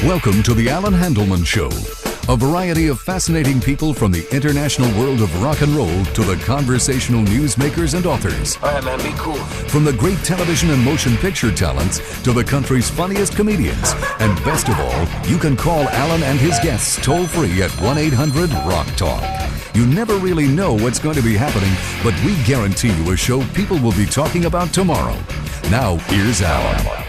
Welcome to the Allan Handelman Show. A variety of fascinating people from the international world of rock and roll to the conversational newsmakers and authors. All right, man, be cool. From the great television and motion picture talents to the country's funniest comedians. And best of all, you can call Allan and his guests toll-free at 1-800-ROCK-TALK. You never really know what's going to be happening, but we guarantee you a show people will be talking about tomorrow. Now, here's Allan.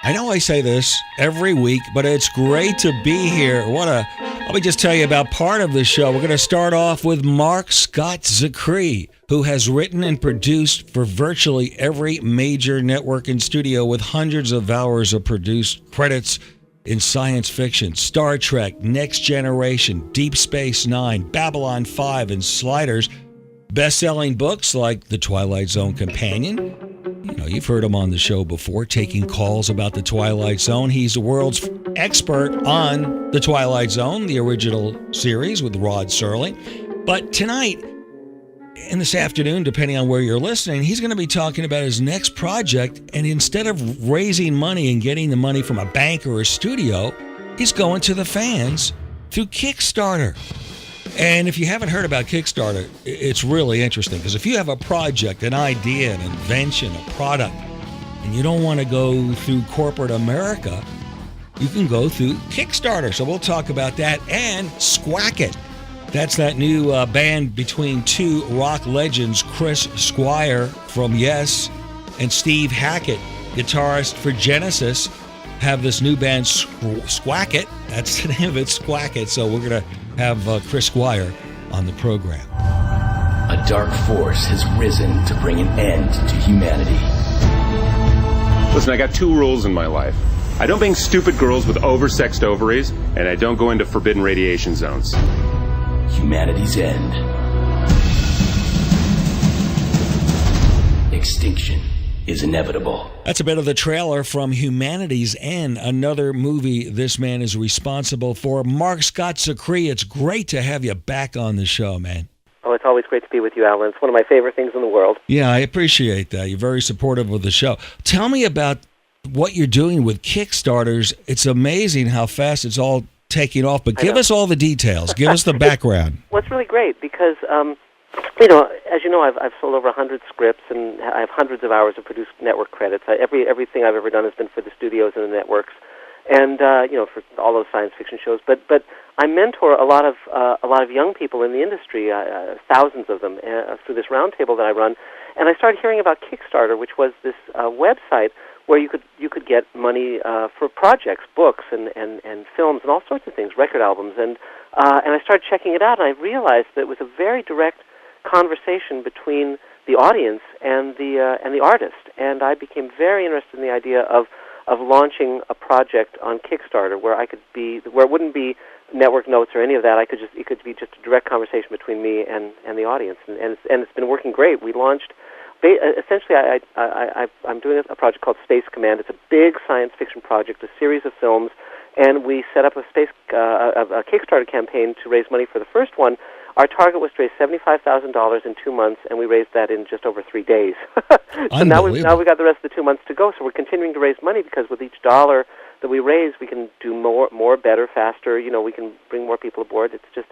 I know I say this every week, but it's great to be here. Let me just tell you about part of the show. We're going to start off with Marc Zicree, who has written and produced for virtually every major network and studio with hundreds of hours of produced credits in science fiction, Star Trek, Next Generation, Deep Space Nine, Babylon 5, and Sliders. Best-selling books like The Twilight Zone Companion. You know, you've heard him on the show before, taking calls about The Twilight Zone. He's the world's expert on The Twilight Zone, the original series with Rod Serling. But tonight, and this afternoon, depending on where you're listening, he's going to be talking about his next project. And instead of raising money and getting the money from a bank or a studio, he's going to the fans through Kickstarter. And if you haven't heard about Kickstarter, it's really interesting, because if you have a project, an idea, an invention, a product, and you don't want to go through corporate America, you can go through Kickstarter. So we'll talk about that, and Squack It. That's that new band between two rock legends, Chris Squire from Yes and Steve Hackett, guitarist for Genesis, have this new band, Squack It. That's the name of it, Squack It. So we're going to have Chris Squire on the program. A dark force has risen to bring an end to humanity. Listen, I got two rules in my life. I don't bang stupid girls with oversexed ovaries, and I don't go into forbidden radiation zones. Humanity's end. Extinction is inevitable. That's a bit of the trailer from Humanity's End, another movie this man is responsible for. Marc Zicree, it's great to have you back on the show, man. Oh, it's always great to be with you, Allan. It's one of my favorite things in the world. Yeah, I appreciate that. You're very supportive of the show. Tell me about what you're doing with Kickstarters. It's amazing how fast it's all taking off, but give us all the details. Give us the background. Well, it's really great because, you know, as you know, I've sold over 100 scripts, and I have hundreds of hours of produced network credits. Everything I've ever done has been for the studios and the networks, and you know, for all those science fiction shows. But I mentor a lot of young people in the industry, thousands of them, through this roundtable that I run. And I started hearing about Kickstarter, which was this website where you could get money for projects, books, and films, and all sorts of things, record albums, and I started checking it out, and I realized that it was a very direct conversation between the audience and the artist, and I became very interested in the idea of launching a project on Kickstarter where it wouldn't be network notes or any of that. It could be just a direct conversation between me and the audience, and it's been working great. We launched. Essentially, I'm doing a project called Space Command. It's a big science fiction project, a series of films, and we set up a Kickstarter campaign to raise money for the first one. Our target was to raise $75,000 in 2 months, and we raised that in just over 3 days. So now we got the rest of the 2 months to go. So we're continuing to raise money, because with each dollar that we raise, we can do more, better, faster. You know, we can bring more people aboard. It's just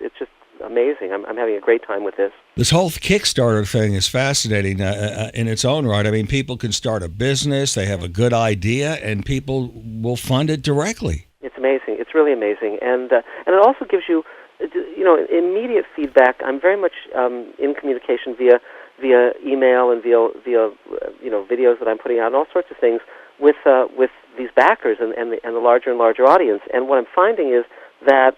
amazing. I'm having a great time with this. This whole Kickstarter thing is fascinating in its own right. I mean, people can start a business, they have a good idea, and people will fund it directly. It's amazing. It's really amazing, and it also gives you, you know, immediate feedback. I'm very much in communication via email and via you know, videos that I'm putting out and all sorts of things with these backers and the larger and larger audience. And what I'm finding is that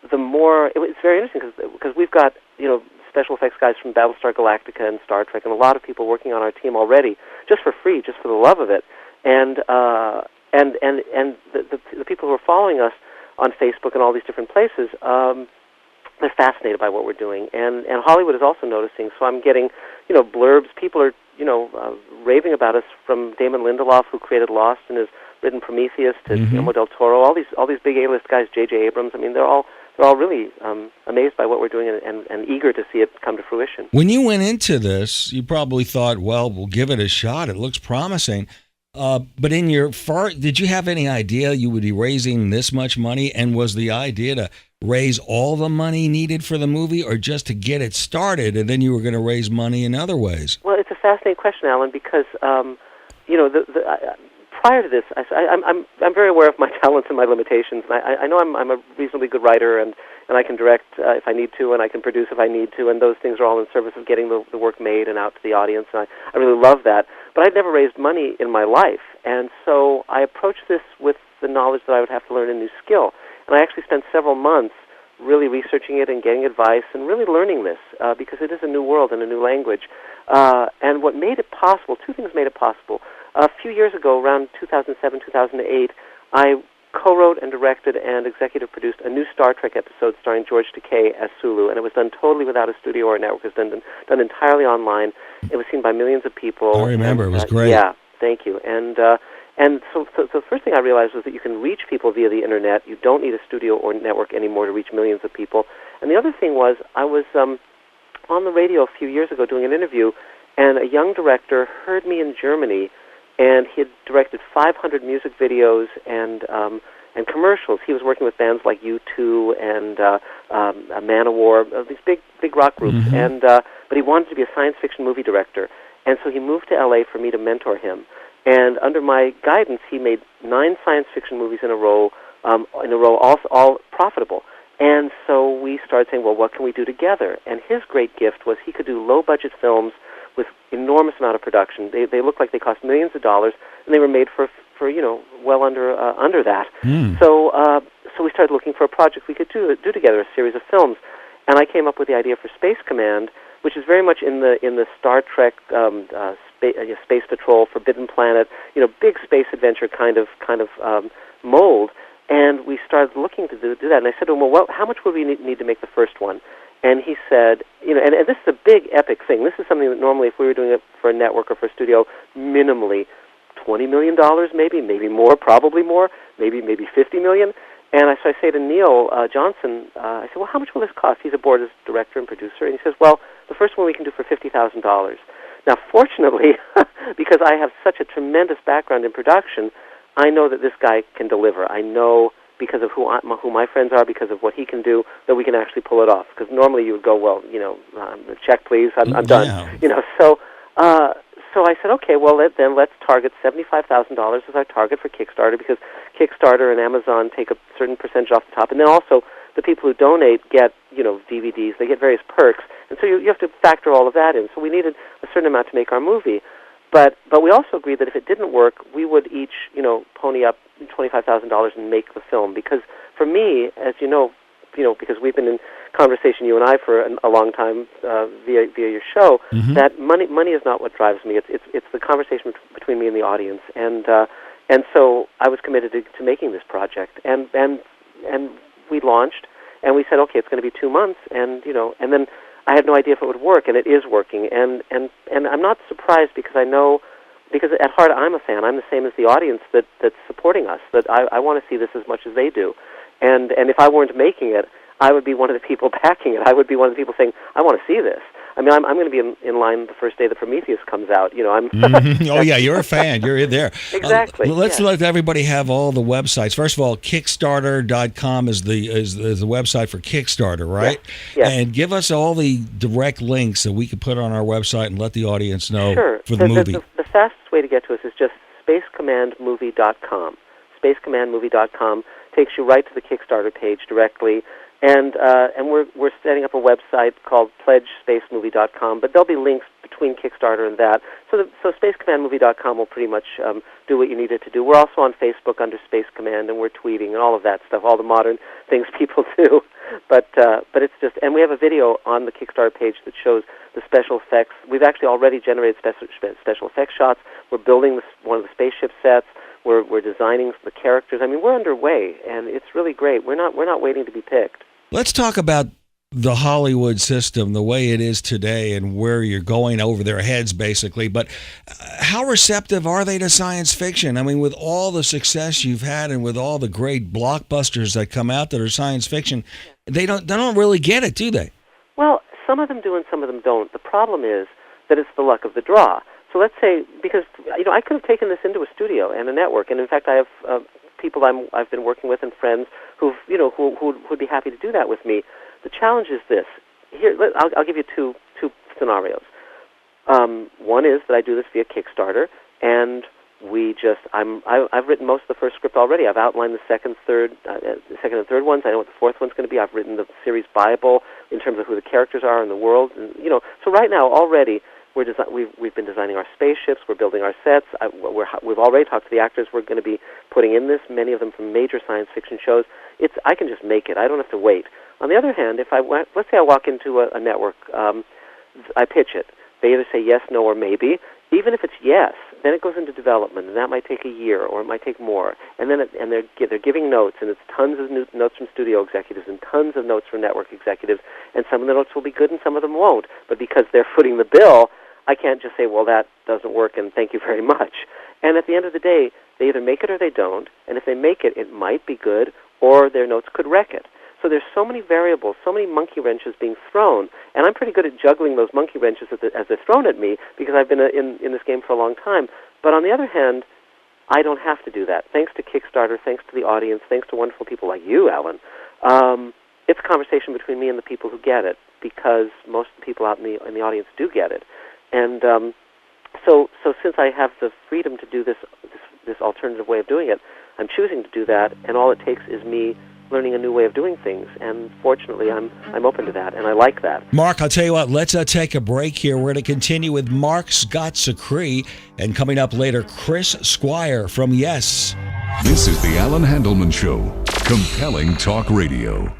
the more it's very interesting, because we've got, you know, special effects guys from Battlestar Galactica and Star Trek, and a lot of people working on our team already just for free, just for the love of it. And the people who are following us on Facebook and all these different places, they're fascinated by what we're doing, and Hollywood is also noticing. So I'm getting, you know, blurbs. People are, you know, raving about us, from Damon Lindelof, who created Lost and has written Prometheus, to Guillermo del Toro. All these big A-list guys, J.J. Abrams. I mean, they're all really amazed by what we're doing and eager to see it come to fruition. When you went into this, you probably thought, well, we'll give it a shot. It looks promising. But in your did you have any idea you would be raising this much money? And was the idea to raise all the money needed for the movie, or just to get it started, and then you were going to raise money in other ways? Well, it's a fascinating question, Allan, because prior to this, I'm very aware of my talents and my limitations. And I know I'm a reasonably good writer, and I can direct if I need to, and I can produce if I need to, and those things are all in service of getting the work made and out to the audience. And I really love that. But I'd never raised money in my life, and so I approached this with the knowledge that I would have to learn a new skill. And I actually spent several months really researching it and getting advice and really learning this because it is a new world and a new language. And what made it possible, two things made it possible. A few years ago, around 2007, 2008, I co-wrote and directed and executive produced a new Star Trek episode starring George Takei as Sulu, and it was done totally without a studio or a network. It was done entirely online. It was seen by millions of people. I remember. It was great. Yeah, thank you. And so the first thing I realized was that you can reach people via the Internet. You don't need a studio or network anymore to reach millions of people. And the other thing was I was on the radio a few years ago doing an interview, and a young director heard me in Germany, and he had directed 500 music videos and commercials. He was working with bands like U2 and Manowar, these big rock groups. Mm-hmm. But he wanted to be a science fiction movie director, and so he moved to LA for me to mentor him. And under my guidance, he made 9 science fiction movies in a row, all profitable. And so we started saying, well, what can we do together? And his great gift was he could do low-budget films with enormous amount of production. They looked like they cost millions of dollars, and they were made for well under that. So we started looking for a project we could do together, a series of films. And I came up with the idea for Space Command, which is very much in the Star Trek Space Patrol, Forbidden Planet, big space adventure kind of mold. And we started looking to do that. And I said to him, well, how much would we need to make the first one? And he said, and this is a big, epic thing. This is something that normally, if we were doing it for a network or for a studio, minimally $20 million, maybe more, probably more, maybe $50 million. And so I say to Neil Johnson, I said, well, how much will this cost? He's aboard as director and producer. And he says, well, the first one we can do for $50,000. Now, fortunately, because I have such a tremendous background in production, I know that this guy can deliver. I know, because of who my friends are, because of what he can do, that we can actually pull it off. Because normally you would go, well, check please, I'm done. Yeah. So I said, okay, well, then let's target $75,000 as our target for Kickstarter, because Kickstarter and Amazon take a certain percentage off the top, and then also the people who donate get, DVDs, they get various perks, and so you have to factor all of that in. So we needed a certain amount to make our movie. But we also agreed that if it didn't work, we would each, pony up $25,000 and make the film. Because for me, as you know, because we've been in conversation, you and I, for a long time via your show, mm-hmm. that money is not what drives me. It's the conversation between me and the audience. And so I was committed to making this project. And we launched, and we said, okay, it's going to be 2 months, and then I had no idea if it would work, and it is working. And I'm not surprised, because I know, because at heart I'm a fan. I'm the same as the audience that's supporting us, that I want to see this as much as they do. And if I weren't making it, I would be one of the people backing it. I would be one of the people saying, I want to see this. I mean, I'm going to be in line the first day that Prometheus comes out. I'm. Oh yeah, you're a fan. You're in there. Exactly. Let's let everybody have all the websites. First of all, Kickstarter.com is the website for Kickstarter, right? Yes. And give us all the direct links that we can put on our website and let the audience know for the movie. The fastest way to get to us is just spacecommandmovie.com. Spacecommandmovie.com takes you right to the Kickstarter page directly. And we're setting up a website called pledgespacemovie.com, but there'll be links between Kickstarter and that. So spacecommandmovie.com will pretty much do what you need it to do. We're also on Facebook under Space Command, and we're tweeting and all of that stuff, all the modern things people do. But it's just, and we have a video on the Kickstarter page that shows the special effects. We've actually already generated special effects shots. We're building one of the spaceship sets. We're designing the characters. I mean, we're underway, and it's really great. We're not waiting to be picked. Let's talk about the Hollywood system, the way it is today, and where you're going over their heads, basically. But how receptive are they to science fiction? I mean, with all the success you've had and with all the great blockbusters that come out that are science fiction, they don't really get it, do they? Well, some of them do and some of them don't. The problem is that it's the luck of the draw. So let's say, because I could have taken this into a studio and a network, and in fact, I have people I've been working with and friends who would be happy to do that with me. The challenge is this. Here, I'll give you two scenarios. One is that I do this via Kickstarter, and I've written most of the first script already. I've outlined the second and third ones. I know what the fourth one's going to be. I've written the series Bible in terms of who the characters are in the world. And, so right now already we've been designing our spaceships. We're building our sets. We've already talked to the actors we're going to be putting in this. Many of them from major science fiction shows. I can just make it. I don't have to wait. On the other hand, let's say I walk into a network, I pitch it. They either say yes, no, or maybe. Even if it's yes, then it goes into development, and that might take a year, or it might take more. And then they're giving notes, and it's tons of notes from studio executives and tons of notes from network executives. And some of the notes will be good, and some of them won't. But because they're footing the bill, I can't just say, well, that doesn't work, and thank you very much. And at the end of the day, they either make it or they don't. And if they make it, it might be good, or their notes could wreck it. So there's so many variables, so many monkey wrenches being thrown, and I'm pretty good at juggling those monkey wrenches as they're thrown at me because I've been in this game for a long time. But on the other hand, I don't have to do that. Thanks to Kickstarter, thanks to the audience, thanks to wonderful people like you, Allan. It's a conversation between me and the people who get it, because most of the people out in the audience do get it. And so since I have the freedom to do this alternative way of doing it, I'm choosing to do that, and all it takes is me learning a new way of doing things, and fortunately I'm open to that, and I like that. Marc, I'll tell you what, let's take a break here. We're going to continue with Marc Zicree, and coming up later, Chris Squire from Yes. This is the Allan Handelman Show, compelling talk radio.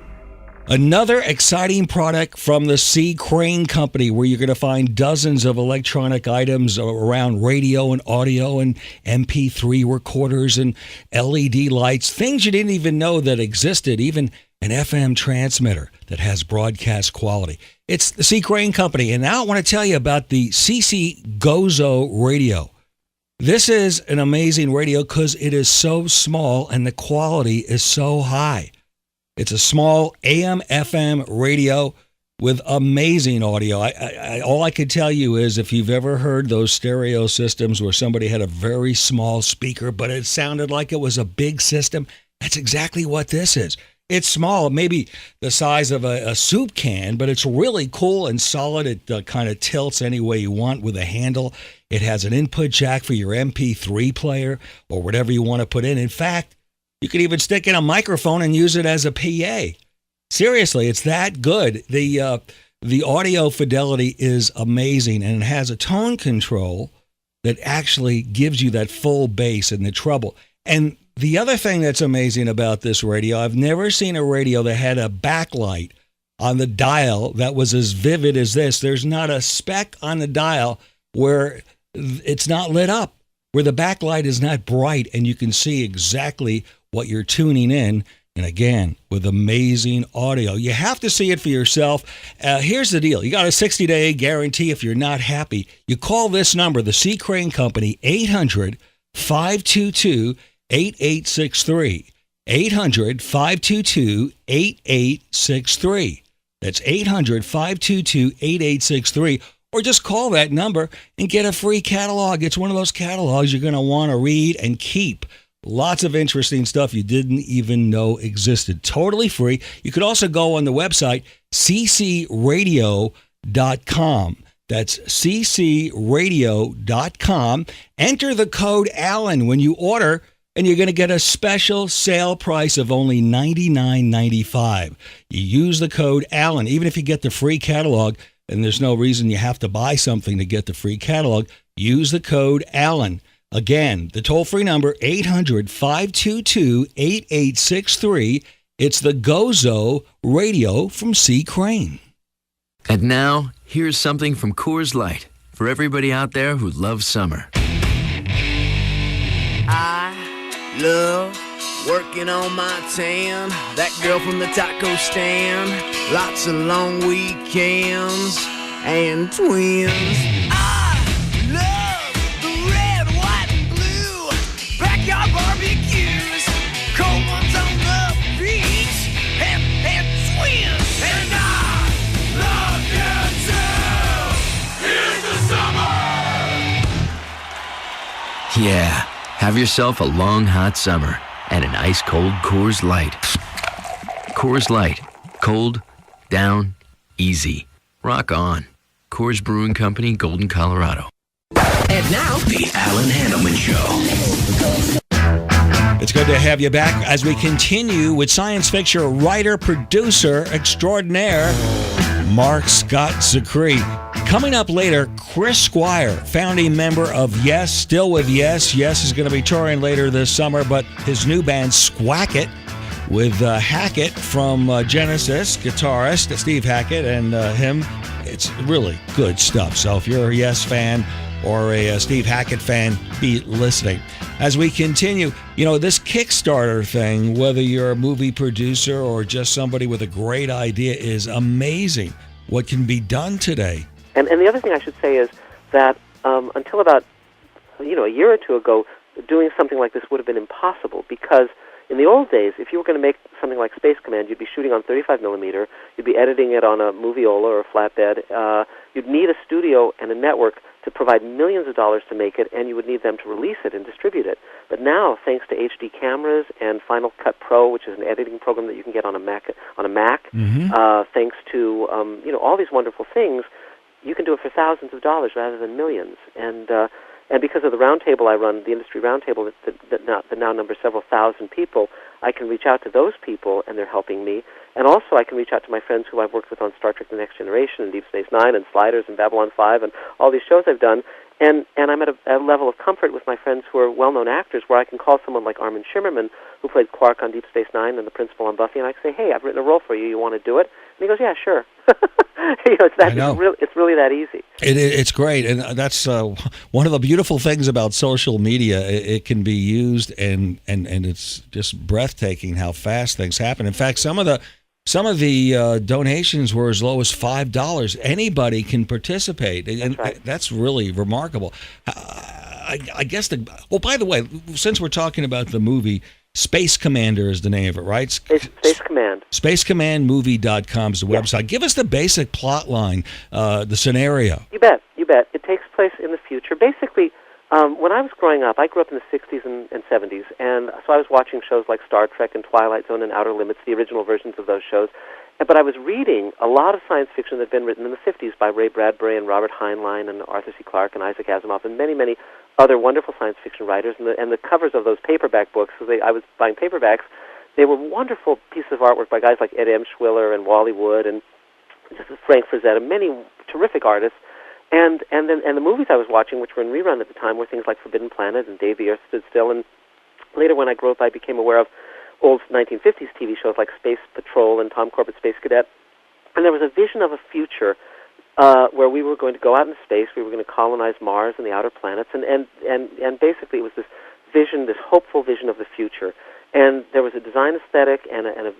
Another exciting product from the C. Crane Company, where you're going to find dozens of electronic items around radio and audio and MP3 recorders and LED lights, things you didn't even know that existed, even an FM transmitter that has broadcast quality. It's the C. Crane Company, and now I want to tell you about the CC Gozo radio. This is an amazing radio because it is so small and the quality is so high. It's a small AM/FM radio with amazing audio. All I could tell you is, if you've ever heard those stereo systems where somebody had a very small speaker, but it sounded like it was a big system, that's exactly what this is. It's small, maybe the size of a soup can, but it's really cool and solid. It kind of tilts any way you want with a handle. It has an input jack for your MP3 player or whatever you want to put in. In fact, you could even stick in a microphone and use it as a PA. Seriously, it's that good. The audio fidelity is amazing, and it has a tone control that actually gives you that full bass and the treble. And the other thing that's amazing about this radio, I've never seen a radio that had a backlight on the dial that was as vivid as this. There's not a speck on the dial where it's not lit up, where the backlight is not bright, and you can see exactly what you're tuning in, and again, with amazing audio. You have to see it for yourself. Here's the deal. You got a 60-day guarantee. If you're not happy, you call this number, the C. Crane Company, 800-522-8863. 800-522-8863. That's 800-522-8863. Or just call that number and get a free catalog. It's one of those catalogs you're going to want to read and keep. Lots of interesting stuff you didn't even know existed. Totally free. You could also go on the website, ccradio.com. That's ccradio.com. Enter the code Allan when you order, and you're going to get a special sale price of only $99.95. You use the code Allan. Even if you get the free catalog, and there's no reason you have to buy something to get the free catalog, use the code Allan. Again, the toll-free number, 800-522-8863. It's the Gozo radio from C. Crane. And now, here's something from Coors Light for everybody out there who loves summer. I love working on my tan. That girl from the taco stand. Lots of long weekends and twins. I love the red, white, and blue backyard barbecues. Cold ones on the beach and twins. And I love you too. Here's the summer. Yeah, have yourself a long, hot summer and an ice-cold Coors Light. Coors Light. Cold, down, easy. Rock on. Coors Brewing Company, Golden, Colorado. And now, the Allan Handelman Show. It's good to have you back as we continue with science fiction writer, producer extraordinaire, Marc Zicree. Coming up later, Chris Squire, founding member of Yes, still with Yes. Yes is going to be touring later this summer, but his new band, Squacket, with Hackett from Genesis, guitarist Steve Hackett, and him. It's really good stuff. So if you're a Yes fan or a Steve Hackett fan, be listening. As we continue, this Kickstarter thing, whether you're a movie producer or just somebody with a great idea, is amazing what can be done today. And the other thing I should say is that until about a year or two ago, doing something like this would have been impossible, because in the old days, if you were going to make something like Space Command, you'd be shooting on 35 millimeter, you'd be editing it on a moviola or a flatbed, you'd need a studio and a network to provide millions of dollars to make it, and you would need them to release it and distribute it. But now, thanks to HD cameras and Final Cut Pro, which is an editing program that you can get on a Mac, thanks to all these wonderful things, you can do it for thousands of dollars rather than millions. And because of the roundtable I run, the industry roundtable that now numbers several thousand people, I can reach out to those people, and they're helping me. And also I can reach out to my friends who I've worked with on Star Trek The Next Generation and Deep Space Nine and Sliders and Babylon 5 and all these shows I've done. And I'm at a level of comfort with my friends who are well-known actors where I can call someone like Armin Shimmerman, who played Quark on Deep Space Nine and the principal on Buffy, and I can say, hey, I've written a role for you. You want to do it? And he goes, yeah, sure. It's really that easy. It's great, and that's one of the beautiful things about social media. It can be used, and it's just breathtaking how fast things happen. In fact, some of the donations were as low as $5. Anybody can participate, and that's really remarkable. I guess by the way, since we're talking about the movie, Space Commander is the name of it, right? Space Command. SpaceCommandMovie.com is the website. Yeah. Give us the basic plot line, the scenario. You bet. It takes place in the future. Basically, when I was growing up, I grew up in the 60s and 70s, and so I was watching shows like Star Trek and Twilight Zone and Outer Limits, the original versions of those shows. But I was reading a lot of science fiction that had been written in the 50s by Ray Bradbury and Robert Heinlein and Arthur C. Clarke and Isaac Asimov and many, many other wonderful science fiction writers. And the covers of those paperback books, I was buying paperbacks, they were wonderful pieces of artwork by guys like Ed Emshwiller and Wally Wood and Frank Frazetta, many terrific artists. And the movies I was watching, which were in rerun at the time, were things like Forbidden Planet and Dave the Earth Stood Still. And later when I grew up, I became aware of old 1950s TV shows like Space Patrol and Tom Corbett Space Cadet. And there was a vision of a future where we were going to go out into space, we were going to colonize Mars and the outer planets, and basically it was this vision, this hopeful vision of the future. And there was a design aesthetic and a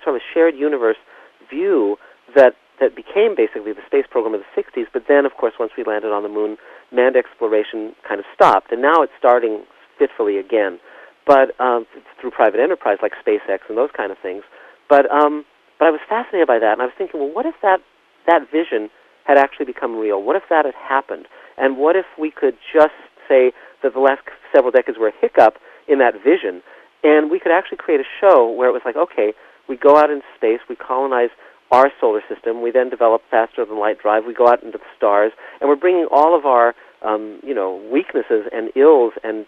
sort of a shared universe view that became basically the space program of the 60s, but then, of course, once we landed on the moon, manned exploration kind of stopped, and now it's starting fitfully again, but through private enterprise like SpaceX and those kind of things. But I was fascinated by that, and I was thinking, well, what if that vision had actually become real? What if that had happened? And what if we could just say that the last several decades were a hiccup in that vision, and we could actually create a show where it was like, okay, we go out into space, we colonize our solar system, we then develop faster-than-light drive, we go out into the stars, and we're bringing all of our weaknesses and ills and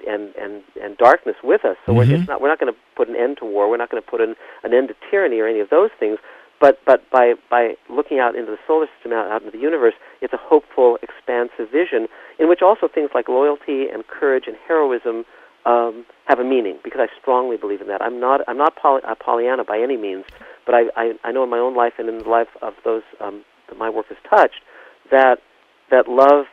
darkness with us. So we're not going to put an end to war, we're not going to put an end to tyranny or any of those things, but by looking out into the solar system, out into the universe, it's a hopeful, expansive vision in which also things like loyalty and courage and heroism have a meaning, because I strongly believe in that. I'm not Pollyanna by any means, but I know in my own life and in the life of those that my work has touched that love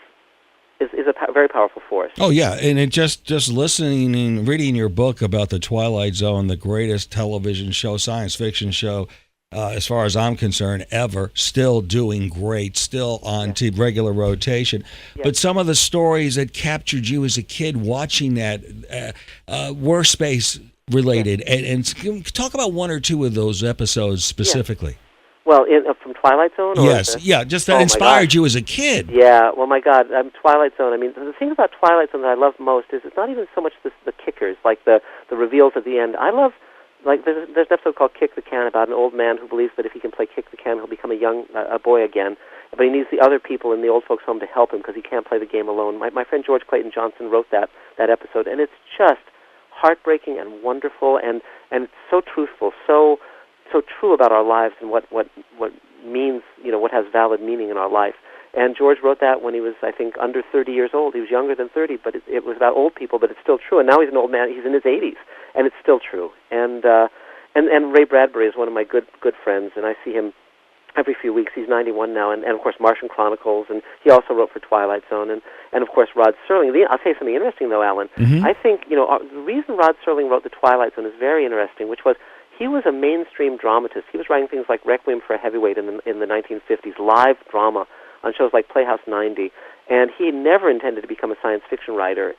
is a very powerful force. Oh yeah, and it just listening and reading your book about the Twilight Zone, the greatest television show, science fiction show, as far as I'm concerned, ever, still doing great, still on to regular rotation. Yeah. But some of the stories that captured you as a kid watching that were space related, and talk about one or two of those episodes specifically. Yeah. Well, from Twilight Zone? Or Yes, just that inspired you as a kid. Yeah, well, my God, Twilight Zone. I mean, the thing about Twilight Zone that I love most is it's not even so much the kickers, like the reveals at the end. I love, like, there's an episode called Kick the Can about an old man who believes that if he can play Kick the Can, he'll become a boy again. But he needs the other people in the old folks' home to help him because he can't play the game alone. My friend George Clayton Johnson wrote that episode, and it's just heartbreaking and wonderful, and it's so truthful, so true about our lives and what means, what has valid meaning in our life. And George wrote that when he was, I think, under 30 years old. He was younger than 30, but it was about old people, but it's still true. And now he's an old man. He's in his 80s, and it's still true. And Ray Bradbury is one of my good friends, and I see him every few weeks. He's 91 now, and of course Martian Chronicles, and he also wrote for Twilight Zone, and of course Rod Serling. I'll tell you something interesting, though, Allan. Mm-hmm. I think, the reason Rod Serling wrote the Twilight Zone is very interesting, which was he was a mainstream dramatist. He was writing things like Requiem for a Heavyweight in the 1950s, live drama on shows like Playhouse 90, and he never intended to become a science fiction writer.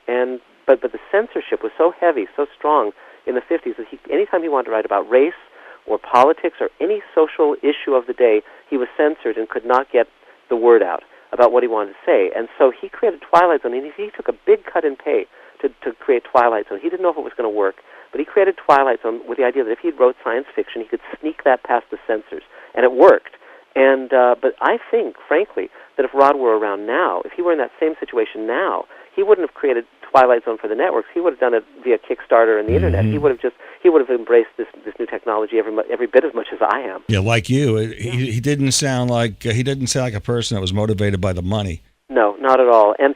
But the censorship was so heavy, so strong in the 50s that anytime he wanted to write about race or politics or any social issue of the day, he was censored and could not get the word out about what he wanted to say. And so he created Twilight Zone, and he took a big cut in pay to create Twilight Zone. He didn't know if it was going to work, but he created Twilight Zone with the idea that if he wrote science fiction, he could sneak that past the censors, and it worked. And but I think, frankly, that if Rod were around now, if he were in that same situation now, he wouldn't have created Twilight Zone for the networks. He would have done it via Kickstarter and the internet. He would have embraced this new technology every bit as much as I am. Yeah, like you. He didn't sound like a person that was motivated by the money. No, not at all. And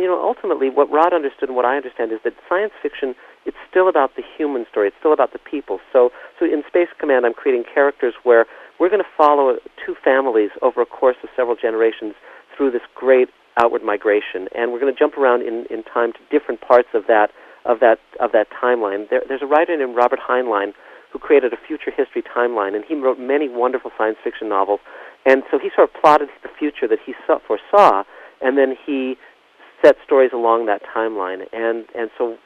ultimately, what Rod understood and what I understand is that science fiction, it's still about the human story. It's still about the people. So in Space Command, I'm creating characters where we're going to follow two families over a course of several generations through this great outward migration, and we're going to jump around in time to different parts of that timeline. There's a writer named Robert Heinlein who created a future history timeline, and he wrote many wonderful science fiction novels. And so he sort of plotted the future that he foresaw, and then he set stories along that timeline. And so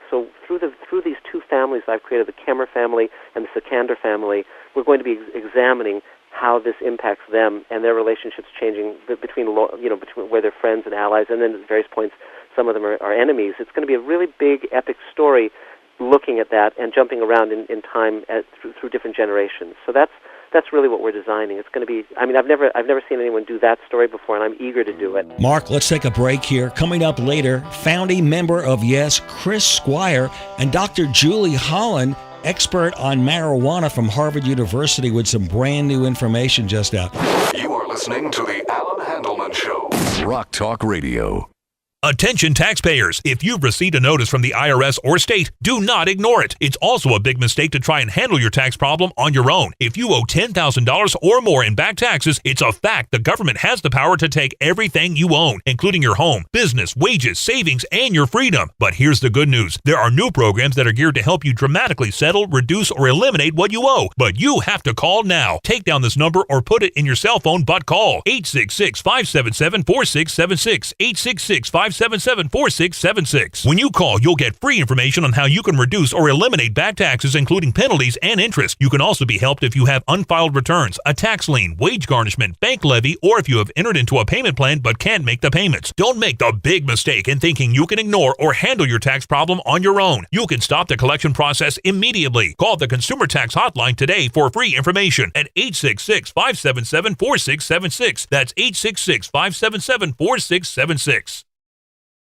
through these two families I've created, the Kemmer family and the Sikander family, we're going to be examining how this impacts them and their relationships changing between where they're friends and allies, and then at various points some of them are enemies. It's going to be a really big, epic story looking at that and jumping around in time through different generations. So that's really what we're designing. It's going to be, I've never seen anyone do that story before, and I'm eager to do it. Mark, let's take a break here. Coming up later, founding member of Yes, Chris Squire, and Dr. Julie Holland, expert on marijuana from Harvard University, with some brand new information just out. You are listening to the Allan Handelman Show. Rock Talk Radio. Attention taxpayers, if you've received a notice from the IRS or state, do not ignore it. It's also a big mistake to try and handle your tax problem on your own. If you owe $10,000 or more in back taxes, it's a fact the government has the power to take everything you own, including your home, business, wages, savings, and your freedom. But here's the good news. There are new programs that are geared to help you dramatically settle, reduce, or eliminate what you owe. But you have to call now. Take down this number or put it in your cell phone, but call 866-577-4676. 866-577-4676. When you call, you'll get free information on how you can reduce or eliminate back taxes, including penalties and interest. You can also be helped if you have unfiled returns, a tax lien, wage garnishment, bank levy, or if you have entered into a payment plan but can't make the payments. Don't make the big mistake in thinking you can ignore or handle your tax problem on your own. You can stop the collection process immediately. Call the Consumer Tax Hotline today for free information at 866-577-4676. That's 866-577-4676.